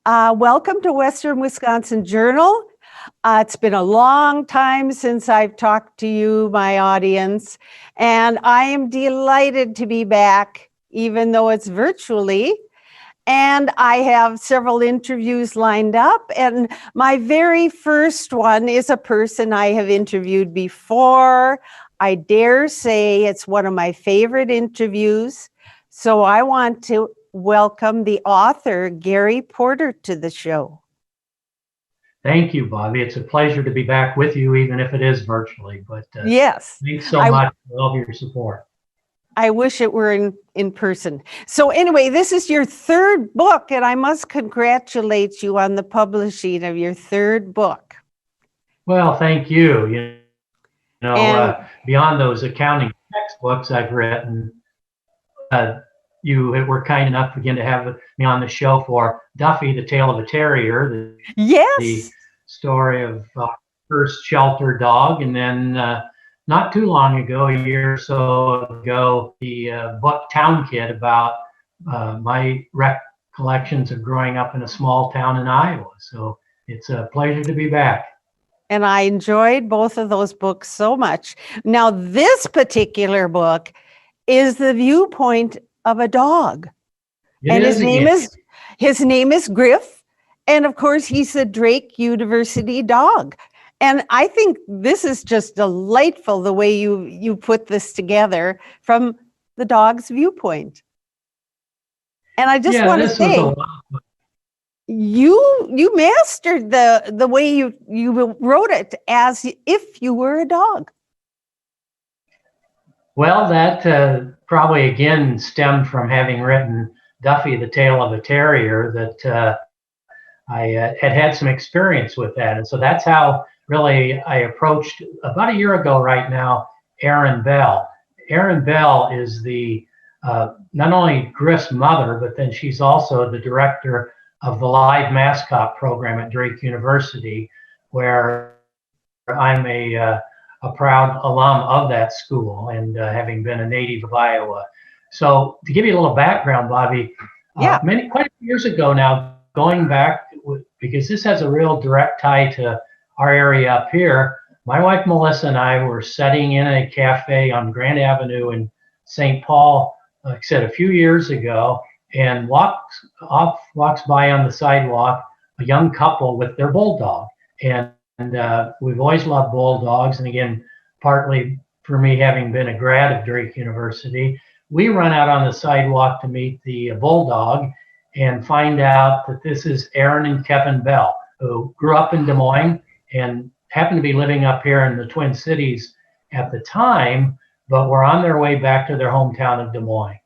Welcome to Western Wisconsin Journal. It's been a long time since I've talked to you, my audience, and I am delighted to be back, even though it's virtually. And I have several interviews lined up. And my very first one is a person I have interviewed before. I dare say it's one of my favorite interviews. So I want to welcome the author, Gary Porter, to the show. Thank you, Bobbi. It's a pleasure to be back with you, even if it is virtually. But yes, thanks so much for all of your support. I wish it were in person. So anyway, this is your third book, and I must congratulate you on the publishing of your third book. Well, thank you. Beyond those accounting textbooks I've written, you were kind enough again to have me on the show for Duffy, the Tale of a Terrier. The story of first shelter dog, and then not too long ago, a year or so ago, the book Town Kid about my recollections of growing up in a small town in Iowa. So it's a pleasure to be back. And I enjoyed both of those books so much. Now, this particular book is the viewpoint of a dog. His name is Griff. And of course, he's a Drake University dog. And I think this is just delightful, the way you put this together from the dog's viewpoint. And I just want to say, you mastered the way you wrote it as if you were a dog. Well, that probably again stemmed from having written Duffy, the Tale of a Terrier, that I had some experience with that. And so that's how really I approached, about a year ago right now, Erin Bell. Erin Bell is the not only Griff's mother, but then she's also the director of the live mascot program at Drake University, where I'm a proud alum of that school, and having been a native of Iowa. So to give you a little background, Bobbi, quite a few years ago now, going back, because this has a real direct tie to our area up here, my wife Melissa and I were sitting in a cafe on Grand Avenue in St. Paul, like I said, a few years ago, and walks by on the sidewalk a young couple with their bulldog. And we've always loved bulldogs. And again, partly for me having been a grad of Drake University, we run out on the sidewalk to meet the bulldog and find out that this is Erin and Kevin Bell, who grew up in Des Moines and happened to be living up here in the Twin Cities at the time, but were on their way back to their hometown of Des Moines.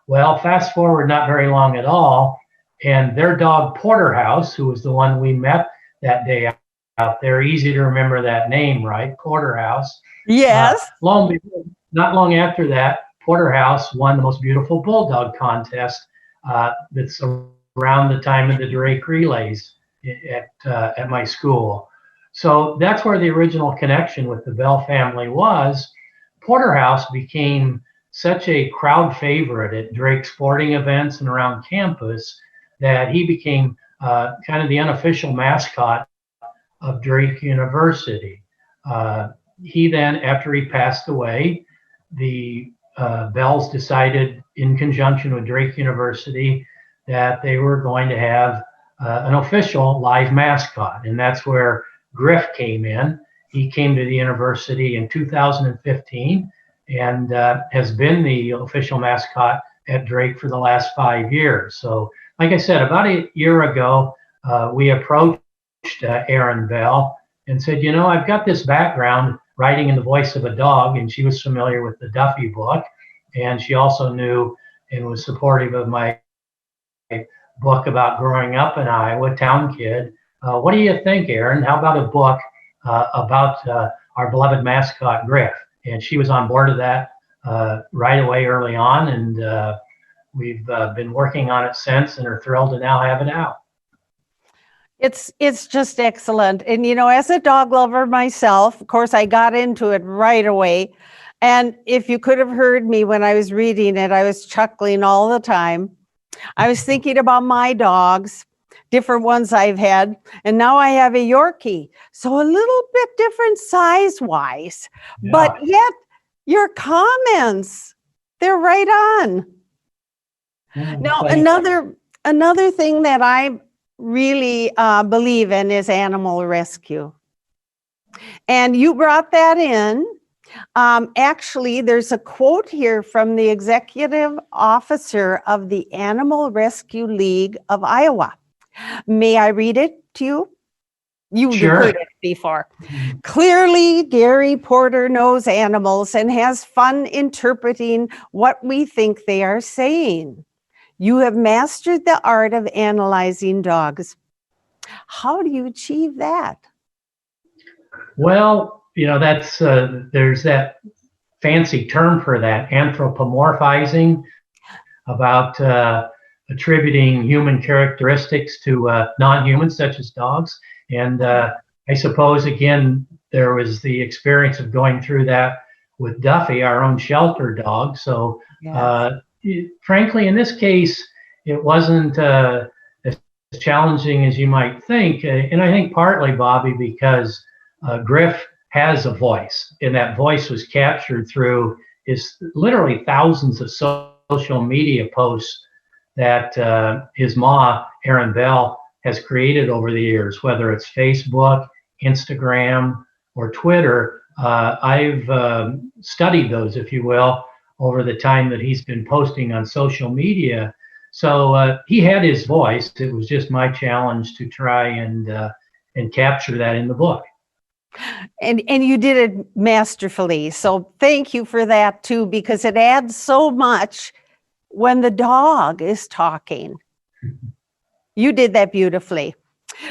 Well, fast forward not very long at all, and their dog Porterhouse, who was the one we met that day out there, easy to remember that name, right? Porterhouse. Yes. Not long after that, Porterhouse won the most beautiful bulldog contest that's around the time of the Drake relays at my school. So that's where the original connection with the Bell family was. Porterhouse became such a crowd favorite at Drake sporting events and around campus that he became kind of the unofficial mascot of Drake University. He then, after he passed away, the Bells decided, in conjunction with Drake University, that they were going to have an official live mascot, and that's where Griff came in. He came to the university in 2015 and has been the official mascot at Drake for the last 5 years. So, like I said, about a year ago, we approached Erin Bell and said, I've got this background writing in the voice of a dog, and she was familiar with the Duffy book, and she also knew and was supportive of my book about growing up in Iowa, Town Kid. What do you think, Erin? How about a book about our beloved mascot, Griff? And she was on board of that right away early on, and we've been working on it since and are thrilled to now have it out. It's just excellent. And, as a dog lover myself, of course, I got into it right away. And if you could have heard me when I was reading it, I was chuckling all the time. I was thinking about my dogs, different ones I've had. And now I have a Yorkie. So a little bit different size-wise. Yeah. But yet your comments, they're right on. Now, another thing that I really believe in is animal rescue. And you brought that in. Actually, there's a quote here from the executive officer of the Animal Rescue League of Iowa. May I read it to you? You've Sure. heard it before. Clearly, Gary Porter knows animals and has fun interpreting what we think they are saying. You have mastered the art of analyzing dogs. How do you achieve that? Well, that's there's that fancy term for that, anthropomorphizing, about attributing human characteristics to non-humans such as dogs. And I suppose, again, there was the experience of going through that with Duffy, our own shelter dog. So frankly, in this case, it wasn't as challenging as you might think. And I think partly, Bobbi, because Griff has a voice, and that voice was captured through his literally thousands of social media posts that his ma, Erin Bell, has created over the years, whether it's Facebook, Instagram, or Twitter. I've studied those, if you will, over the time that he's been posting on social media. So he had his voice. It was just my challenge to try and capture that in the book. And you did it masterfully. So thank you for that too, because it adds so much when the dog is talking. You did that beautifully.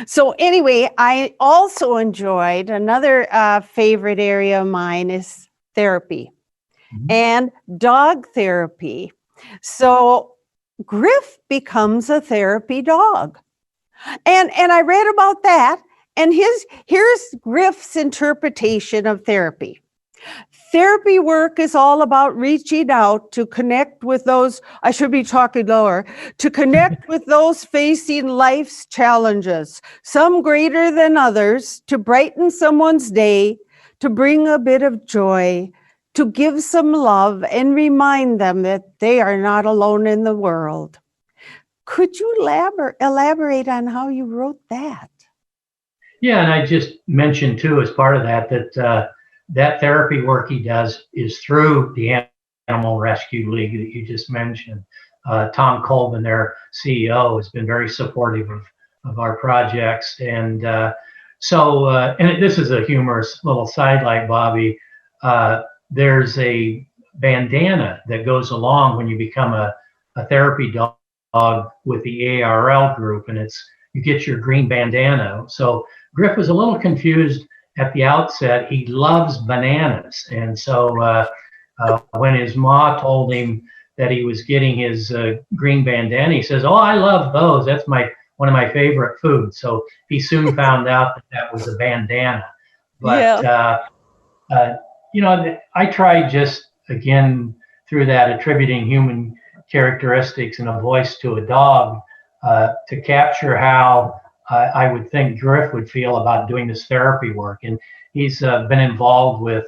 So anyway, I also enjoyed another favorite area of mine is therapy and dog therapy. So Griff becomes a therapy dog. And I read about that. And here's Griff's interpretation of therapy. Therapy work is all about reaching out to connect with those, I should be talking lower, to connect with those facing life's challenges, some greater than others, to brighten someone's day, to bring a bit of joy, to give some love and remind them that they are not alone in the world. Could you elaborate on how you wrote that? Yeah, and I just mentioned too, as part of that, that therapy work he does is through the Animal Rescue League that you just mentioned. Tom Colvin, their CEO, has been very supportive of our projects. And and this is a humorous little sidelight, Bobbi. There's a bandana that goes along when you become a therapy dog with the ARL group, and you get your green bandana. So Griff was a little confused at the outset. He loves bananas. And so when his ma told him that he was getting his green bandana, he says, "Oh, I love those. That's one of my favorite foods." So he soon found out that was a bandana. But, I tried just, again, through that, attributing human characteristics and a voice to a dog to capture how I would think Griff would feel about doing this therapy work. And he's been involved with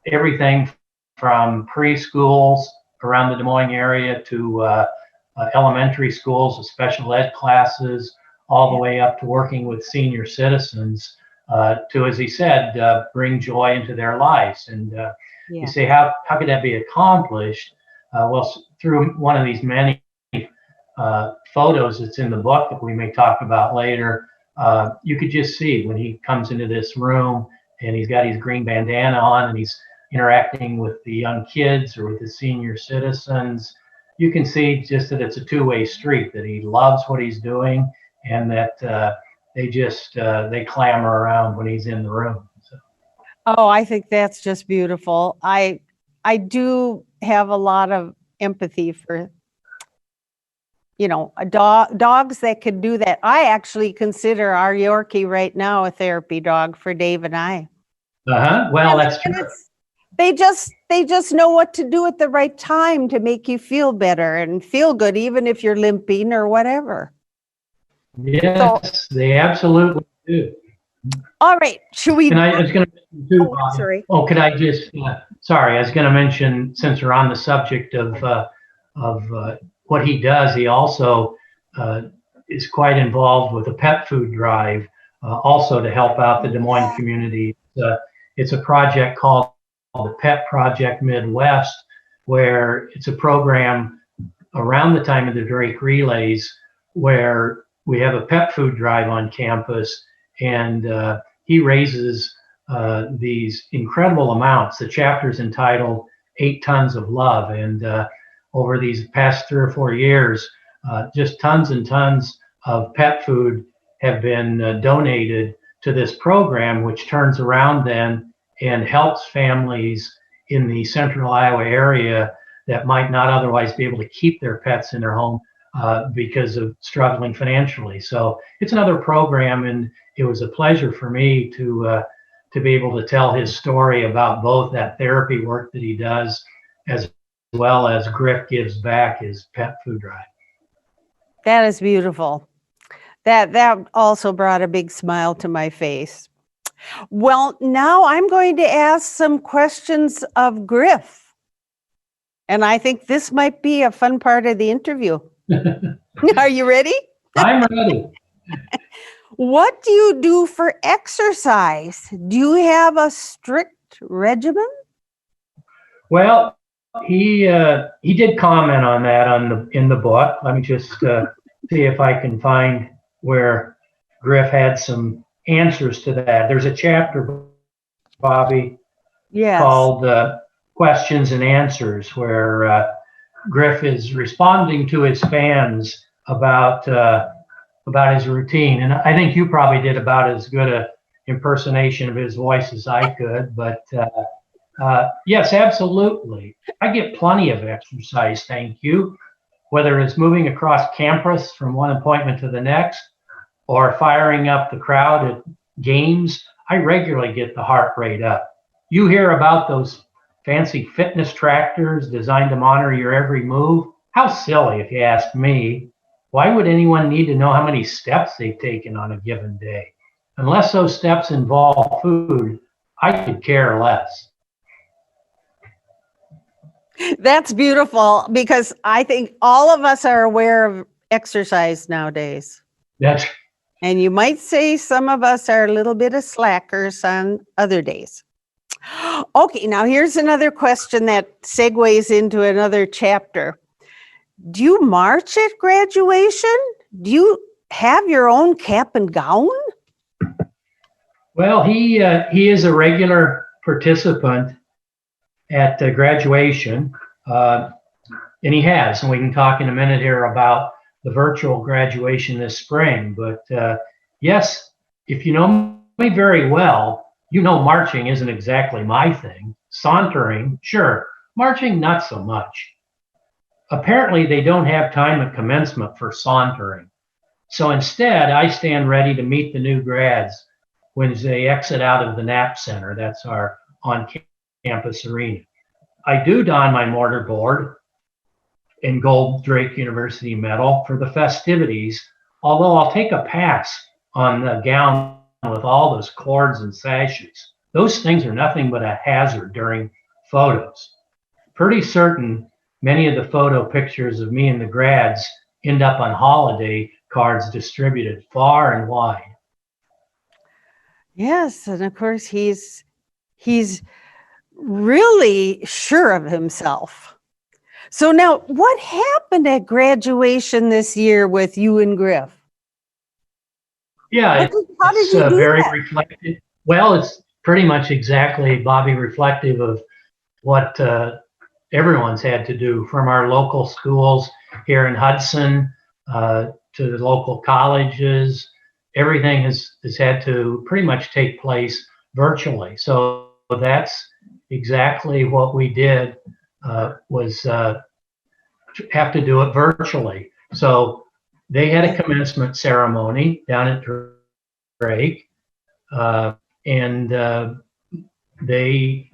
everything from preschools around the Des Moines area to elementary schools with special ed classes, all the way up to working with senior citizens to, as he said, bring joy into their lives. And you say, how could that be accomplished? Well, through one of these many photos that's in the book that we may talk about later, you could just see when he comes into this room and he's got his green bandana on and he's interacting with the young kids or with the senior citizens, you can see just that it's a two-way street, that he loves what he's doing and that they clamor around when he's in the room. So. Oh, I think that's just beautiful. I do have a lot of empathy for dogs that could do that. I actually consider our Yorkie right now a therapy dog for Dave and I. Well, that's true. They just know what to do at the right time to make you feel better and feel good, even if you're limping or whatever. Yes, they absolutely do. All right, should we? And I was going to mention too, Oh, sorry. oh, could I just, sorry, I was going to mention, since we're on the subject of what he does, he also is quite involved with a pet food drive, also to help out the Des Moines community. It's a project called the Pet Project Midwest, where it's a program around the time of the Drake Relays, where we have a pet food drive on campus, and he raises these incredible amounts. The chapter's entitled 8 Tons of Love, and over these past 3 or 4 years, just tons and tons of pet food have been donated to this program, which turns around then and helps families in the central Iowa area that might not otherwise be able to keep their pets in their home because of struggling financially. So it's another program, and it was a pleasure for me to be able to tell his story about both that therapy work that he does, as well as Griff Gives Back, his pet food drive. That is beautiful. That also brought a big smile to my face. Well, now I'm going to ask some questions of Griff. And I think this might be a fun part of the interview. Are you ready? I'm ready. What do you do for exercise? Do you have a strict regimen? Well, he did comment on that in the book. Let me just see if I can find where Griff had some answers to that. There's a chapter, Bobbi, Yes. called Questions and Answers, where Griff is responding to his fans about his routine. And I think you probably did about as good a impersonation of his voice as I could. But yes, absolutely. I get plenty of exercise, thank you. Whether it's moving across campus from one appointment to the next, or firing up the crowd at games, I regularly get the heart rate up. You hear about those fancy fitness tractors designed to monitor your every move. How silly, if you ask me. Why would anyone need to know how many steps they've taken on a given day? Unless those steps involve food, I could care less. That's beautiful, because I think all of us are aware of exercise nowadays. That's And you might say some of us are a little bit of slackers on other days. Okay, now here's another question that segues into another chapter. Do you march at graduation? Do you have your own cap and gown? Well, he is a regular participant at graduation, and he has, and we can talk in a minute here about the virtual graduation this spring. But yes, if you know me very well, you know marching isn't exactly my thing. Sauntering, sure. Marching, not so much. Apparently, they don't have time at commencement for sauntering. So instead, I stand ready to meet the new grads when they exit out of the NAP Center. That's our on-campus arena. I do don my mortarboard and gold Drake University medal for the festivities, although I'll take a pass on the gown with all those cords and sashes. Those things are nothing but a hazard during photos. Pretty certain many of the photo pictures of me and the grads end up on holiday cards distributed far and wide. Yes, and of course he's really sure of himself. So now, what happened at graduation this year with you and Griff? Yeah, How did you do very that? reflective. Well, it's pretty much exactly, Bobbi, reflective of what everyone's had to do, from our local schools here in Hudson to the local colleges. Everything has had to pretty much take place virtually. So that's exactly what we did, was have to do it virtually. So they had a commencement ceremony down at Drake, and they,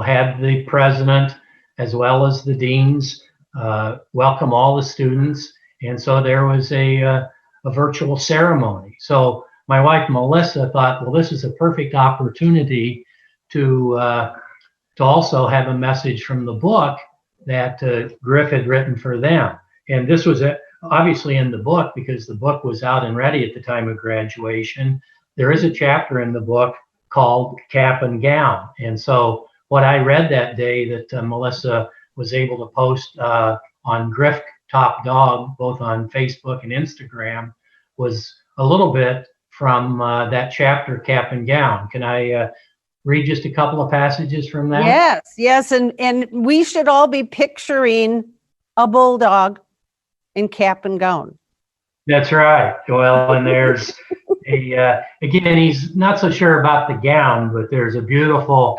had the president as well as the deans welcome all the students, and so there was a a virtual ceremony. So my wife Melissa thought, well, this is a perfect opportunity to also have a message from the book that Griff had written for them. And this was obviously in the book because the book was out and ready at the time of graduation. There is a chapter in the book called Cap and Gown. And so what I read that day that Melissa was able to post on Griff Top Dog, both on Facebook and Instagram, was a little bit from that chapter, Cap and Gown. Can I read just a couple of passages from that? Yes. And we should all be picturing a bulldog in cap and gown. That's right. Well, and there's again, he's not so sure about the gown, but there's a beautiful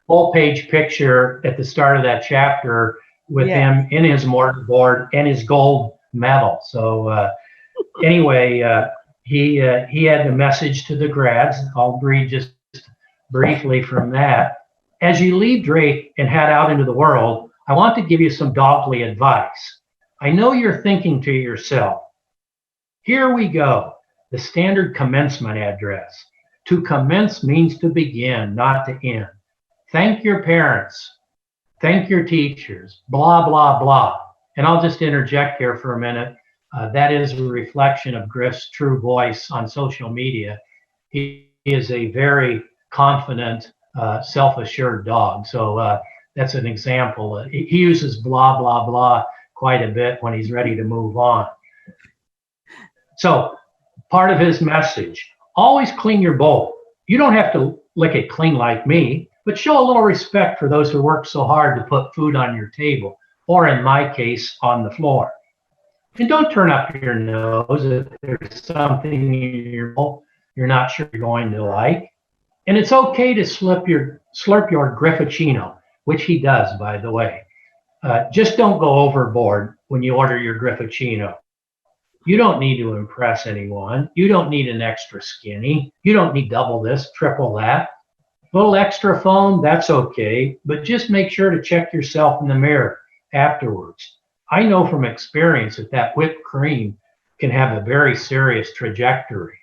full-page picture at the start of that chapter with him in his mortarboard and his gold medal. So anyway, he had the message to the grads. I'll read just briefly from that. As you leave Drake and head out into the world, I want to give you some dogly advice. I know you're thinking to yourself, here we go, the standard commencement address. To commence means to begin, not to end. Thank your parents. Thank your teachers, blah, blah, blah. And I'll just interject here for a minute. That is a reflection of Griff's true voice on social media. He is a very confident, self-assured dog. So that's an example. He uses blah, blah, blah quite a bit when he's ready to move on. So part of his message, always clean your bowl. You don't have to lick it clean like me, but show a little respect for those who work so hard to put food on your table, or in my case, on the floor. And don't turn up your nose if there's something in your bowl you're not sure you're going to like. And it's okay to slurp your Griffuccino, which he does, by the way. Just don't go overboard when you order your Griffuccino. You don't need to impress anyone. You don't need an extra skinny. You don't need double this, triple that. A little extra foam, that's okay, but just make sure to check yourself in the mirror afterwards. I know from experience that whipped cream can have a very serious trajectory.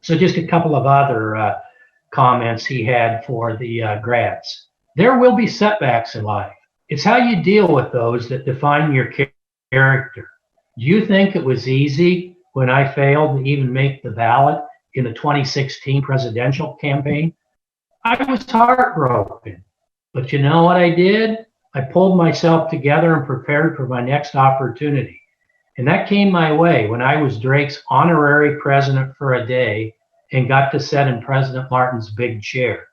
So just a couple of other comments he had for the grads. There will be setbacks in life. It's how you deal with those that define your character. Do you think it was easy when I failed to even make the ballot in the 2016 presidential campaign? I was heartbroken. But you know what I did? I pulled myself together and prepared for my next opportunity. And that came my way when I was Drake's honorary president for a day and got to sit in President Martin's big chair.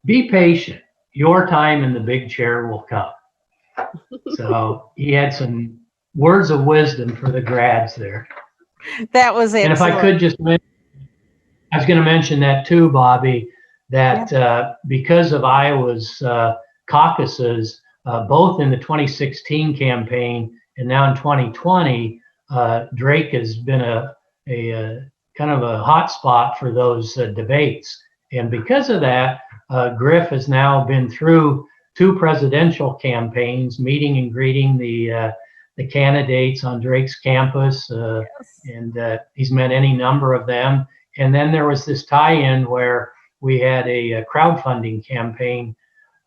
Be patient. Your time in the big chair will come. So he had some words of wisdom for the grads there. That was it. And if I could just mention, I was going to mention that too, Bobbi, that because of Iowa's caucuses, both in the 2016 campaign and now in 2020, Drake has been a kind of a hot spot for those debates. And because of that, Griff has now been through 2 presidential campaigns, meeting and greeting the candidates on Drake's campus, and he's met any number of them. And then there was this tie-in where we had a crowdfunding campaign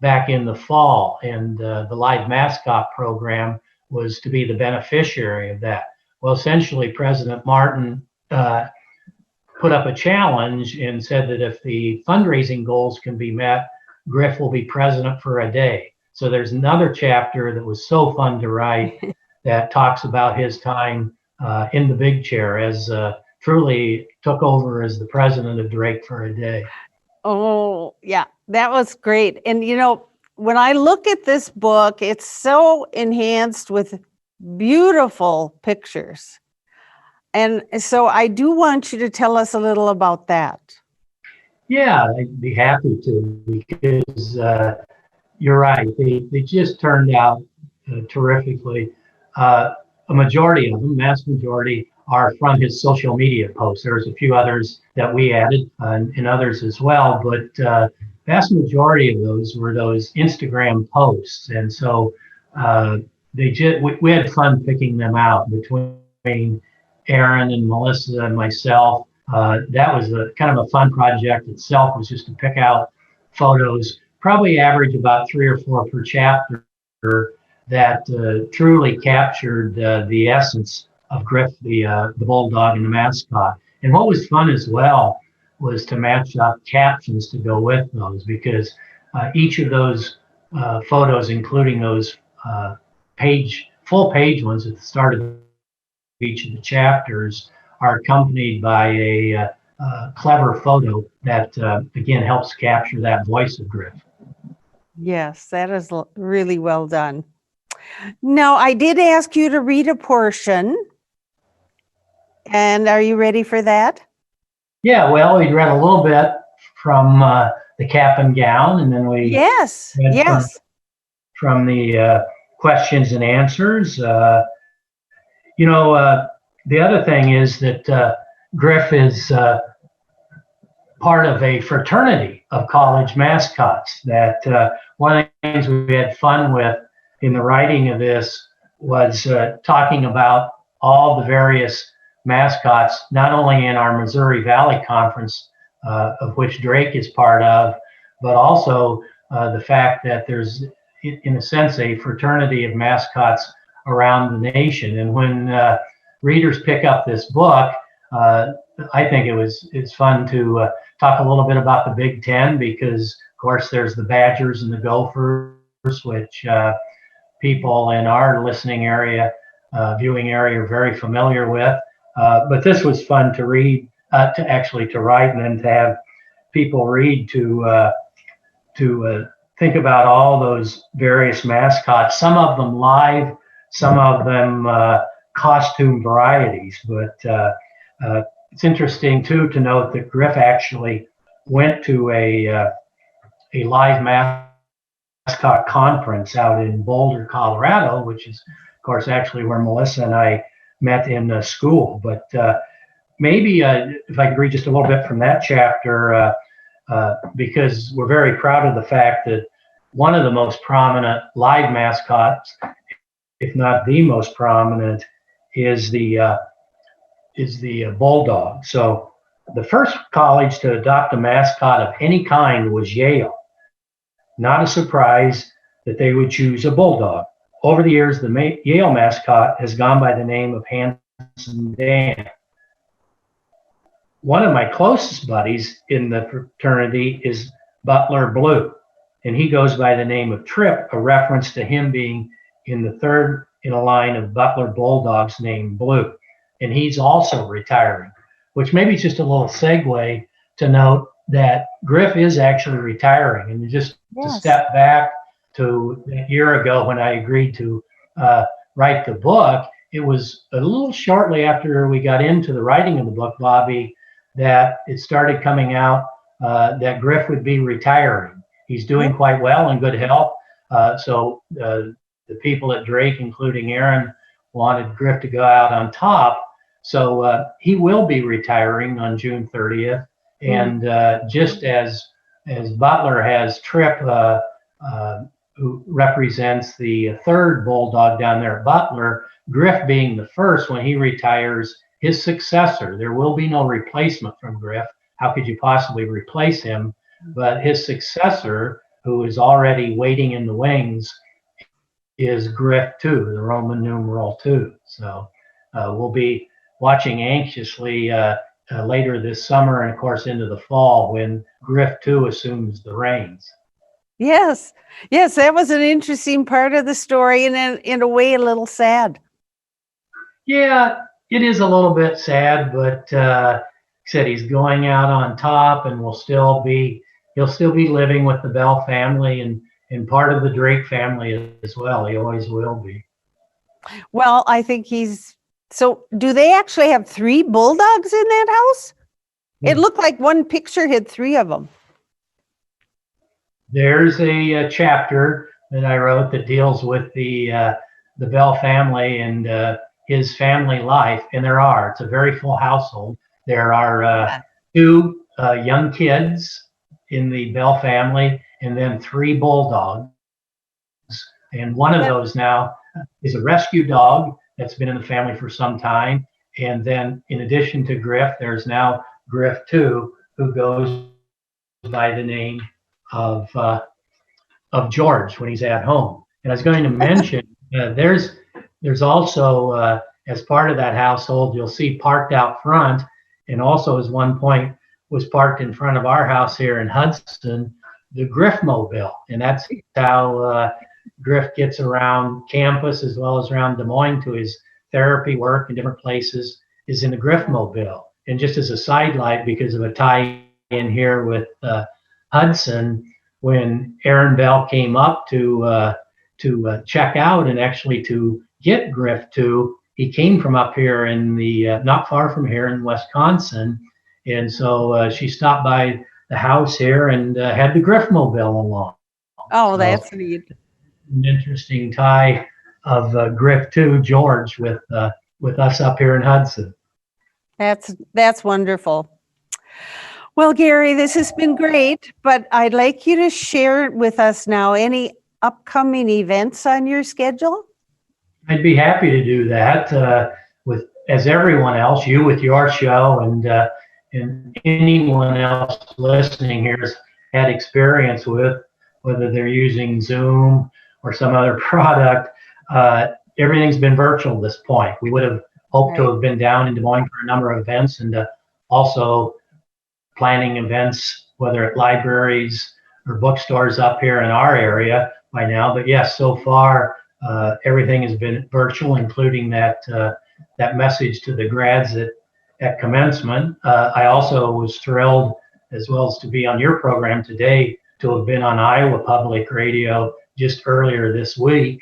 back in the fall, and the live mascot program was to be the beneficiary of that. Well, essentially, President Martin put up a challenge and said that if the fundraising goals can be met, Griff will be president for a day. So there's another chapter that was so fun to write that talks about his time in the big chair as truly took over as the president of Drake for a day. Oh, yeah, that was great. And, you know, when I look at this book, it's so enhanced with beautiful pictures. And so I do want you to tell us a little about that. Yeah, I'd be happy to, because you're right. They just turned out terrifically. A majority of them, vast majority, are from his social media posts. There's a few others that we added and others as well, but vast majority of those were those Instagram posts. And so we had fun picking them out between Aaron and Melissa and myself. That was a kind of a fun project itself, was just to pick out photos, probably average about 3 or 4 per chapter, that truly captured the essence of Griff, the bulldog and the mascot. And what was fun as well was to match up captions to go with those, because each of those photos, including those full page ones at the start of each of the chapters, are accompanied by a clever photo that again helps capture that voice of Griff. Yes, that is really well done. Now, I did ask you to read a portion, and are you ready for that? Yeah, well, we read a little bit from the cap and gown, and then we Yes, yes. from the questions and answers. The other thing is that Griff is part of a fraternity of college mascots. That one of the things we had fun with in the writing of this was talking about all the various mascots, not only in our Missouri Valley Conference, of which Drake is part of, but also the fact that there's, in a sense, a fraternity of mascots around the nation. And when readers pick up this book, I think it's fun to talk a little bit about the Big Ten, because, of course, there's the Badgers and the Gophers, which people in our listening area, viewing area, are very familiar with. But this was fun to read, to write, and then to have people read, to think about all those various mascots, some of them live, some of them costume varieties. But it's interesting too to note that Griff actually went to a live mascot conference out in Boulder, Colorado, which is, of course, actually where Melissa and I met in school. But maybe if I could read just a little bit from that chapter, because we're very proud of the fact that one of the most prominent live mascots, if not the most prominent, is the bulldog. So the first college to adopt a mascot of any kind was Yale. Not a surprise that they would choose a bulldog. Over the years, the Yale mascot has gone by the name of Handsome Dan. One of my closest buddies in the fraternity is Butler Blue, and he goes by the name of Trip, a reference to him being in the third in a line of Butler Bulldogs named Blue. And he's also retiring, which maybe is just a little segue to note that Griff is actually retiring. And just to step back to a year ago when I agreed to write the book, it was a little shortly after we got into the writing of the book, Bobbi, that it started coming out that Griff would be retiring. He's doing quite well, in good health. So the people at Drake, including Aaron, wanted Griff to go out on top. So he will be retiring on June 30th. And just as Butler has Trip, who represents the third bulldog down there at Butler, Griff being the first, when he retires, his successor, there will be no replacement from Griff. How could you possibly replace him? But his successor, who is already waiting in the wings, is Griff 2, the Roman numeral 2. So we'll be watching anxiously later this summer and, of course, into the fall when Griff 2 assumes the reins. Yes, that was an interesting part of the story, and in a way, a little sad. Yeah, it is a little bit sad, but he said he's going out on top, and he'll still be living with the Bell family and part of the Drake family as well. He always will be. Well, I think so do they actually have 3 bulldogs in that house? It looked like one picture had 3 of them. There's a chapter that I wrote that deals with the Bell family and his family life, and it's a very full household. There are 2 young kids in the Bell family, and then 3 bulldogs. And one of those now is a rescue dog that's been in the family for some time. And then in addition to Griff, there's now Griff 2, who goes by the name of George when he's at home. And I was going to mention, there's also, as part of that household, you'll see parked out front, and also as one point was parked in front of our house here in Hudson, the Griff mobile. And that's how Griff gets around campus as well as around Des Moines to his therapy work in different places, is in the Griff mobile. And just as a sidelight, because of a tie in here with Hudson, when Aaron Bell came up to check out and actually to get Griff 2, he came from up here in the not far from here in Wisconsin, and so she stopped by the house here and had the Griff mobile along. Oh, that's neat. An interesting tie of Griff 2, George, with us up here in Hudson. That's wonderful. Well, Gary, this has been great, but I'd like you to share with us now any upcoming events on your schedule. I'd be happy to do that with, as everyone else, you with your show, and anyone else listening here has had experience with, whether they're using Zoom or some other product. Everything's been virtual at this point. We would have hoped to have been down in Des Moines for a number of events, and also planning events, whether at libraries or bookstores up here in our area by now. But yes, so far everything has been virtual, including that message to the grads at commencement. I also was thrilled, as well as to be on your program today, to have been on Iowa Public Radio just earlier this week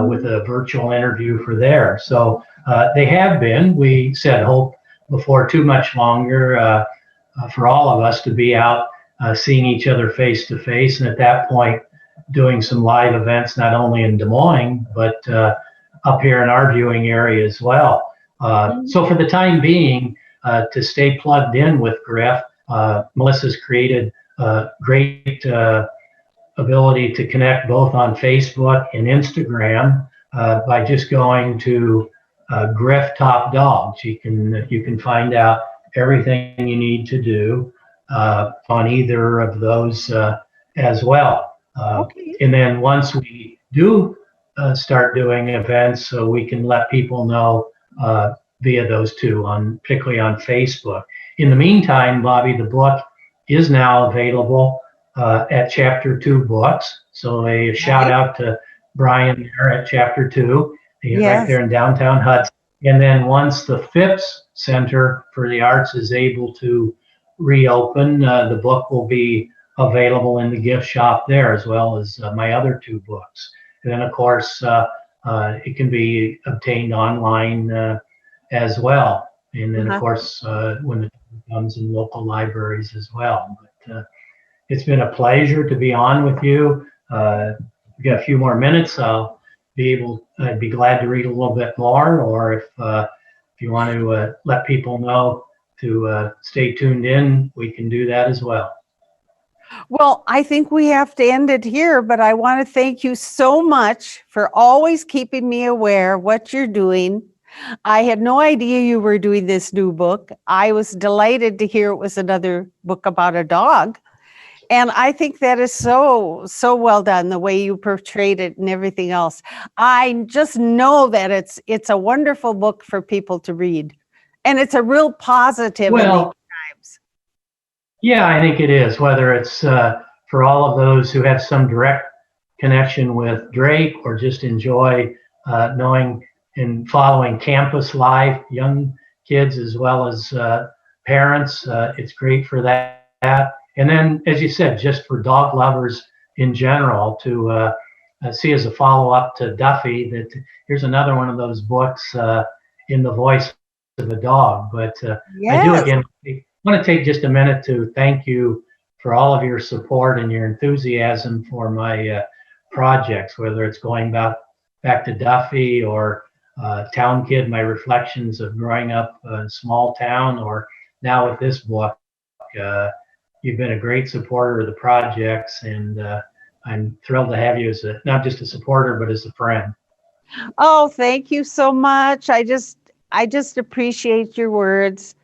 with a virtual interview for there. So they have been, we said, hope before too much longer for all of us to be out seeing each other face to face, and at that point doing some live events not only in Des Moines but up here in our viewing area as well. So for the time being, to stay plugged in with Griff, Melissa's created a great ability to connect both on Facebook and Instagram by just going to Griff Top Dogs. You can find out everything you need to do on either of those as well. And then once we do start doing events, so we can let people know via those two, particularly on Facebook. In the meantime, Bobbi, the book is now available at Chapter 2 Books. So a shout out to Brian there at Chapter 2, right there in downtown Hudson. And then once the Phipps Center for the Arts is able to reopen, the book will be available in the gift shop there, as well as my other 2 books. And then, of course, it can be obtained online as well. And then, of course, when it comes in local libraries as well. But it's been a pleasure to be on with you. We've got a few more minutes. I'd be glad to read a little bit more, or if you want to let people know to stay tuned in, we can do that as well. Well, I think we have to end it here, but I want to thank you so much for always keeping me aware of what you're doing. I had no idea you were doing this new book. I was delighted to hear it was another book about a dog. And I think that is so well done, the way you portrayed it and everything else. I just know that it's a wonderful book for people to read. And it's a real positive in these times. Yeah, I think it is, whether it's for all of those who have some direct connection with Drake or just enjoy knowing and following campus life, young kids as well as parents. It's great for that. And then, as you said, just for dog lovers in general, to see as a follow-up to Duffy that here's another one of those books in the voice of a dog. But I do, again, want to take just a minute to thank you for all of your support and your enthusiasm for my projects, whether it's going back to Duffy or Town Kid, my reflections of growing up in a small town, or now with this book. You've been a great supporter of the projects, and I'm thrilled to have you as not just a supporter, but as a friend. Oh, thank you so much. I just appreciate your words.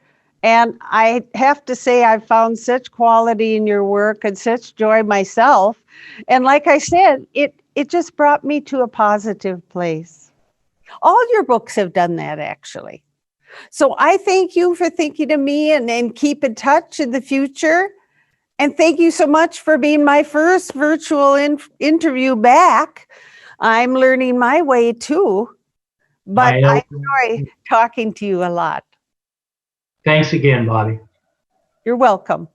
And I have to say, I've found such quality in your work and such joy myself. And like I said, it just brought me to a positive place. All your books have done that, actually. So I thank you for thinking of me and keep in touch in the future. And thank you so much for being my first virtual interview back. I'm learning my way too, but I know. I enjoy talking to you a lot. Thanks again, Bobbi. You're welcome.